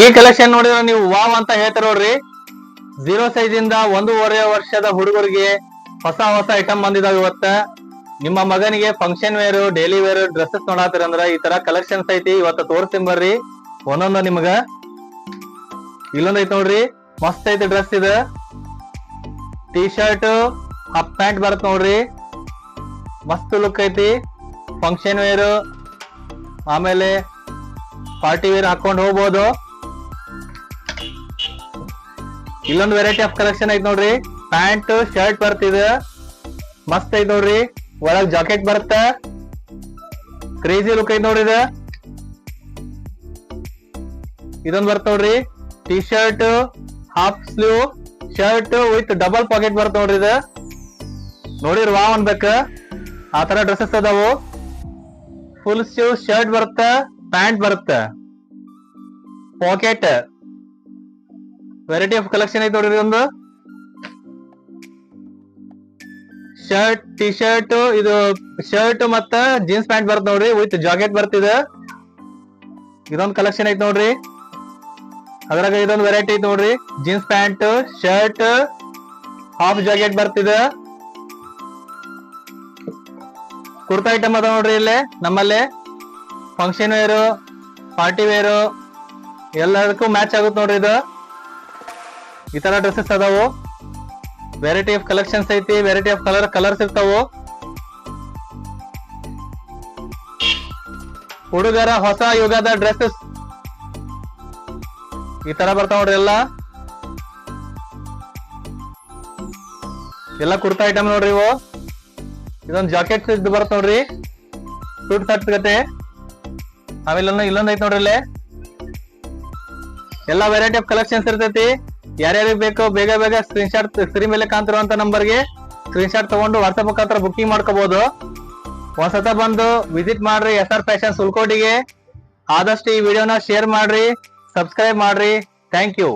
ಈ ಕಲೆಕ್ಷನ್ ನೋಡಿದ್ರೆ ನೀವು ವಾವ್ ಅಂತ ಹೇಳ್ತಾರ ನೋಡ್ರಿ. 0 ಸೈಜ್ ಇಂದ 1.5 ವರ್ಷದ ಹುಡುಗರಿಗೆ ಹೊಸ ಹೊಸ ಐಟಮ್ ಬಂದಿದಾವ. ಇವತ್ತ ನಿಮ್ಮ ಮಗನಿಗೆ function wear, daily wear dresses ನೋಡಾತಿರಂದ್ರ ಈ ತರ ಕಲೆಕ್ಷನ್ಸ್ ಐತಿ. ಇವತ್ತ ತೋರಿಸ್ತೀನಿ ಬರ್ರಿ ಒಂದೊಂದ ನಿಮ್ಗ. ಇಲ್ಲೊಂದ್ ಐತಿ ನೋಡ್ರಿ, ಮಸ್ತ್ ಐತಿ ಡ್ರೆಸ್. ಇದು ಟೀ ಶರ್ಟ್ ಹಾಫ್ ಪ್ಯಾಂಟ್ ಬರತ್ ನೋಡ್ರಿ, ಮಸ್ತ್ ಲುಕ್ ಐತಿ. ಫಂಕ್ಷನ್ ವೇರ್ ಆಮೇಲೆ ಪಾರ್ಟಿ ವೇರ್ ಹಾಕೊಂಡ್ ಹೋಗ್ಬೋದು. ಇಲ್ಲೊಂದು ವೆರೈಟಿ ಆಫ್ ಕಲೆಕ್ಷನ್ ಐತಿ ನೋಡ್ರಿ, ಪ್ಯಾಂಟ್ ಶರ್ಟ್ ಬರ್ತಿದೆ, ಮಸ್ತ್ ಐತಿ ನೋಡ್ರಿ. ಒಳಗ್ ಜಾಕೆಟ್ ಬರುತ್ತ, ಕ್ರೇಜಿ ಲುಕ್ ಐತಿ ನೋಡ್ರಿ. ಇದೊಂದ್ ಬರ್ತ ನೋಡ್ರಿ, T shirt half sleeve shirt with double pocket ಬರ್ತ ನೋಡ್ರಿ. ಇದು ನೋಡಿರ್ ವಾವ್ ಅನ್ಬೇಕ, ಆ ತರ ಡ್ರೆಸ್ಸಸ್ ಅದಾವು. ಫುಲ್ ಸ್ಲೀವ್ ಶರ್ಟ್ ಬರುತ್ತ, ಪ್ಯಾಂಟ್ ಬರುತ್ತ, ಪಾಕೆಟ್ ವೆರೈಟಿ ಆಫ್ ಕಲೆಕ್ಷನ್ ಐತಿ ನೋಡ್ರಿ. ಒಂದು ಶರ್ಟ್, ಟಿ ಶರ್ಟ್, ಇದು ಶರ್ಟ್ ಮತ್ತ ಜೀನ್ಸ್ ಪ್ಯಾಂಟ್ ಬರ್ತ ನೋಡ್ರಿ ವಿತ್ ಜಾಕೆಟ್ ಬರ್ತಿದೆ. ಇದೊಂದು ಕಲೆಕ್ಷನ್ ಐತಿ ನೋಡ್ರಿ. ಅದ್ರಾಗ ಇದೊಂದು ವೆರೈಟಿ ಐತಿ ನೋಡ್ರಿ, jeans pant, shirt, half jacket ಬರ್ತಿದೆ. ಕುರ್ತಾ ಐಟಮ್ ಅದ ನೋಡ್ರಿ. ಇಲ್ಲೇ ನಮ್ಮಲ್ಲಿ ಫಂಕ್ಷನ್ ವೇರು, ಪಾರ್ಟಿ ವೇರು ಎಲ್ಲದಕ್ಕೂ ಮ್ಯಾಚ್ ಆಗುತ್ತೆ ನೋಡ್ರಿ. ಇದು ಈ ತರ ಡ್ರೆಸ್ಸಸ್ ಅದಾವು. ವೆರೈಟಿ ಆಫ್ ಕಲೆಕ್ಷನ್ಸ್ ಐತಿ, ವೆರೈಟಿ ಆಫ್ ಕಲರ್ಸ್ ಇರ್ತಾವು. ಹುಡುಗರ ಹೊಸ ಯುಗದ ಡ್ರೆಸ್ಸಸ್ ಈ ತರ ಬರ್ತಾವ ನೋಡ್ರಿ. ಎಲ್ಲ ಕುರ್ತಾ ಐಟಮ್ ನೋಡ್ರಿ ಇವು. ಇದೊಂದು ಜಾಕೆಟ್ ಇದು ಬರ್ತ ನೋಡ್ರಿ, ಸೂಟ್ ಶರ್ಟ್ ಗತೆ. ಆಮೇಲೆ ಇಲ್ಲೊಂದ್ ಐತಿ ನೋಡ್ರಿ. ಇಲ್ಲೇ ಎಲ್ಲಾ ವೆರೈಟಿ ಆಫ್ ಕಲೆಕ್ಷನ್ಸ್ ಇರ್ತೈತಿ. ಯಾರ್ಯಾರಿಗೆ ಬೇಕು ಬೇಗ ಬೇಗ ಸ್ಕ್ರೀನ್ ಶಾಟ್ ಸ್ಕ್ರೀನ್ ಮೇಲೆ ಕಾಣ್ತಿರುವಂತ ನಂಬರ್ಗೆ ಸ್ಕ್ರೀನ್ ಶಾಟ್ ತಗೊಂಡು ವಾಟ್ಸ್ಆಪ್ ಮುಖಾಂತರ ಬುಕಿಂಗ್ ಮಾಡ್ಕೋಬಹುದು. ಒಂದ್ಸತ ಬಂದು ವಿಸಿಟ್ ಮಾಡ್ರಿ SR ಫ್ಯಾಷನ್ಸ್ ಹುಲ್ಕೋಟಿಗೆ. ಆದಷ್ಟು ಈ ವಿಡಿಯೋನ ಶೇರ್ ಮಾಡ್ರಿ, ಸಬ್ಸ್ಕ್ರೈಬ್ ಮಾಡ್ರಿ. Thank you.